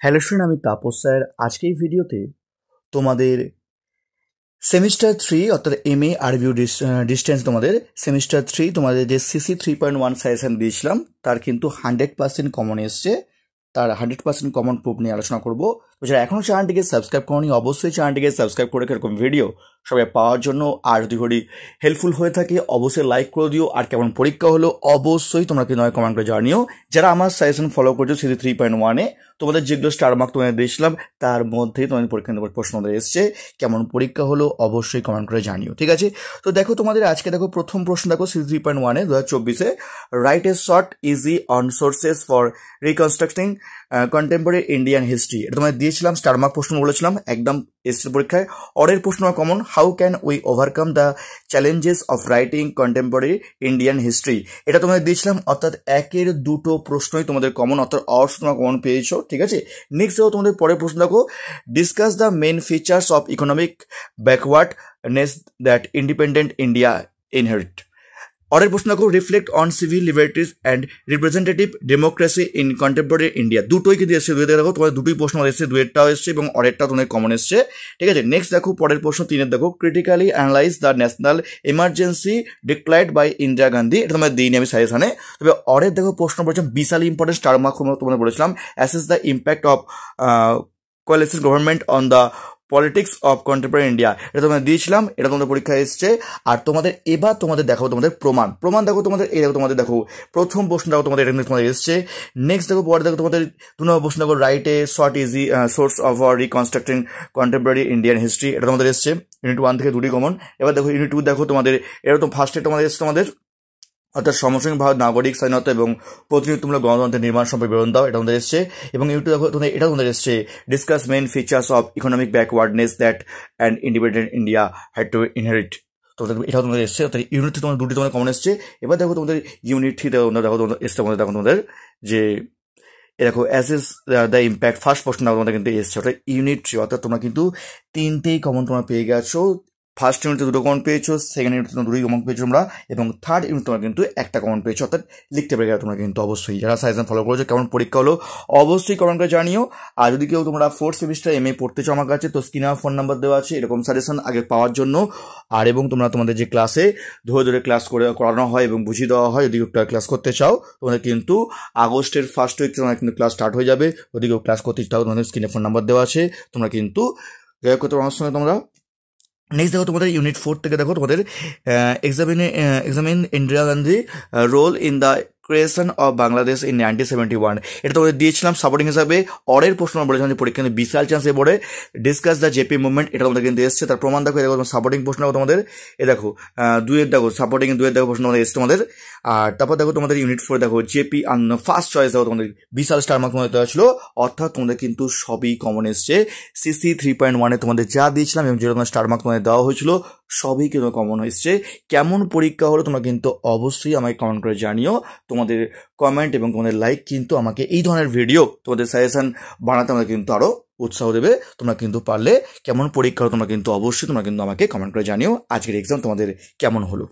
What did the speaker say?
Hello student, আমি Tapas sir. আজকে এই ভিডিওতে তোমাদের সেমিস্টার 3 অর্থাৎ MA আরবিউ ডিস্টেন্স তোমাদের সেমিস্টার 3 তোমাদের যে CC 3.1 সাজেশন দিয়েছিলাম তার কিন্তু 100% কমন এসছে। তার 100% কমন প্রুফ নিয়ে আলোচনা করবো। তো যারা এখনও চ্যানেলটিকে সাবস্ক্রাইব করনি অবশ্যই চ্যানেলটিকে সাবস্ক্রাইব করে এরকম ভিডিও সবাই পাওয়ার জন্য, আর যদি হেল্পফুল হয়ে থাকে অবশ্যই লাইক করে দিও। আর কেমন পরীক্ষা হলো অবশ্যই তোমরা কিন্তু নয় কমেন্ট করে জানিও। যারা আমার সাজেশন ফলো করছো CC 3.1-এ তোমাদের যেগুলো স্টার মার্ক তোমাদের দিয়েছিলাম তার মধ্যেই তোমাদের পরীক্ষা নেবার প্রশ্ন এসছে। কেমন পরীক্ষা হলো অবশ্যই কমেন্ট করে জানিও, ঠিক আছে? তো দেখো তোমাদের আজকে দেখো প্রথম প্রশ্ন দেখো CC 3.1-এ 2024-এ write a short essay on sources for reconstructing contemporary Indian history. এটা তোমাদের দিয়েছিলাম, স্টার মার্ক প্রশ্ন বলেছিলাম একদম এসছে পরীক্ষায়। অরের প্রশ্ন common, how can we overcome the challenges of writing contemporary Indian history. এটা তোমাদের দিয়েছিলাম, অর্থাৎ একের দুটো প্রশ্নই তোমাদের কমন, অর্থাৎ অর্স তোমরা কমন পেয়েছো, ঠিক আছে? নেক্সট দেখো তোমাদের পরের প্রশ্ন দেখো, discuss the main features of economic backwardness that independent India inherit. অরের প্রশ্ন দেখো, reflect on civil liberties and representative democracy in contemporary India. দুটোই কিন্তু এসছে, দুইটা দেখো তোমাদের দুটোই প্রশ্ন এসছে, দুয়েরটাও এসছে এবং অরেরটাও তোমাদের কমন এসছে, ঠিক আছে? নেক্সট দেখো পরের প্রশ্ন 3-এর দেখো, critically analyse the national emergency declared by Indira Gandhi. এটা তোমাদের দিইনি আমি সাজেশনে। তবে অরের দেখো প্রশ্ন বলেছিলাম বিশাল ইম্পর্টেন্ট, স্টার মার্ক তোমাদের বলেছিলাম, assess the impact of coalition government on the politics of contemporary India. এটা তোমাদের দিয়েছিলাম, এটা তোমাদের পরীক্ষা এসছে। আর তোমাদের এবার তোমাদের দেখো তোমাদের প্রমাণ দেখো তোমাদের এই দেখো তোমাদের দেখো প্রথম প্রশ্ন দেখো তোমাদের এটা তোমাদের এসছে। নেক্সট দেখো পরে দেখো তোমাদের 2 নম্বর প্রশ্ন দেখো, right a short easy source of reconstructing contemporary Indian history. এটা তোমাদের এসছে ইউনিট 1 থেকে 2টি কমন। এবার দেখো ইউনিট 2 দেখো তোমাদের এটা তো ফার্স্টে তোমাদের এসছে তোমাদের, অর্থাৎ সমসাময়িক ভারত নাগরিক স্বাধীনতা এবং প্রতিনিধিত্বমূলক গণতন্ত্রের নির্মাণ সম্পর্কে বিবরণ দাও। এটা আমাদের এসছে। এবং ইউটিউব দেখো তোমাদের এটা তোমাদের এসছে, discuss main features of economic backwardness that and independent India had to inherit. তোমাদের এটাও তোমাদের এসছে, অর্থাৎ ইউনিট 3 তোমাদের 2টি তোমাদের কমন এসছে। এবার দেখো তোমাদের ইউনিট 3 দেখো তোমাদের এসছে তোমাদের দেখো তোমাদের যে দেখো as is the impact, first প্রশ্ন তোমাদের কিন্তু এসছে, অর্থাৎ ইউনিট 3, অর্থাৎ তোমরা কিন্তু 3টেই কমন তোমরা পেয়ে গেছো। ফার্স্ট ইউনিটে 2টো কমন পেয়েছো, সেকেন্ড ইউনিটে 2টোই কমন পেয়েছো তোমরা, এবং থার্ড ইউনিট তোমরা কিন্তু একটা কমন পেয়েছো, অর্থাৎ লিখতে পেরে গেছো তোমরা কিন্তু। অবশ্যই যারা সাজেশন ফলো করেছো কেমন পরীক্ষা হলো অবশ্যই কমেন্ট করে জানিও। আর যদি কেউ তোমরা 4th সেমিস্টার MA পড়তে চাও আমার কাছে, তো স্ক্রিনে ফোন নাম্বার দেওয়া আছে এরকম সাজেশন আগে পাওয়ার জন্য। আর এবং তোমরা তোমাদের যে ক্লাসে ধরে ধরে ক্লাস করানো হয় এবং বুঝিয়ে দেওয়া হয়, যদি কেউ ক্লাস করতে চাও তোমাদের কিন্তু আগস্টের ফার্স্ট উইক তোমরা কিন্তু ক্লাস স্টার্ট হয়ে যাবে। যদি কেউ ক্লাস করতে চাও তোমাদের স্ক্রিনে ফোন নাম্বার দেওয়া আছে, তোমরা কিন্তু তোমার সঙ্গে তোমরা। নেক্সট দেখো তোমাদের ইউনিট 4 থেকে দেখো তোমাদের examine Indira Gandhi role in the creation of Bangladesh in 1971। এটা তোমাদের দিয়েছিলাম সাপোর্টিং হিসাবে। অরের প্রশ্ন বলেছিলাম যে পরীক্ষা কিন্তু বিশাল চান্স এ পড়ে, ডিসকাস দ্য জেপি মুভমেন্ট। এটা তোমাদের কিন্তু এসছে, তার প্রমাণ দেখো। দেখো সাপোর্টিং প্রশ্ন দেখো তোমাদের, এ দেখো 2-এর দেখো সাপোর্টিং 2-এর দেখো প্রশ্ন তোমাদের এসছে তোমাদের। আর তারপর দেখো তোমাদের ইউনিট 4 দেখো জেপি ফার্স্ট চয়েস দেখো তোমাদের বিশাল স্টার মার্ক তোমাদের দেওয়া ছিল, অর্থাৎ তোমাদের কিন্তু সবই কমন এসছে। CC 3.1-এ তোমাদের যা দিয়েছিলাম এবং যেটা তোমাদের স্টার মার্ক তোমাদের দেওয়া হয়েছিল সবই কিন্তু কমন এসছে। কেমন পরীক্ষা হলো তোমরা কিন্তু অবশ্যই আমাকে কমেন্ট করে জানিও। তোমাদের কমেন্ট এবং তোমাদের লাইক কিন্তু আমাকে এই ধরনের ভিডিও তোমাদের সাজেশন বানাতে আমাকে কিন্তু আরও উৎসাহ দেবে। তোমরা কিন্তু পারলে কেমন পরীক্ষা হলো তোমরা কিন্তু অবশ্যই তোমরা কিন্তু আমাকে কমেন্ট করে জানিও আজকের এক্সাম তোমাদের কেমন হলো।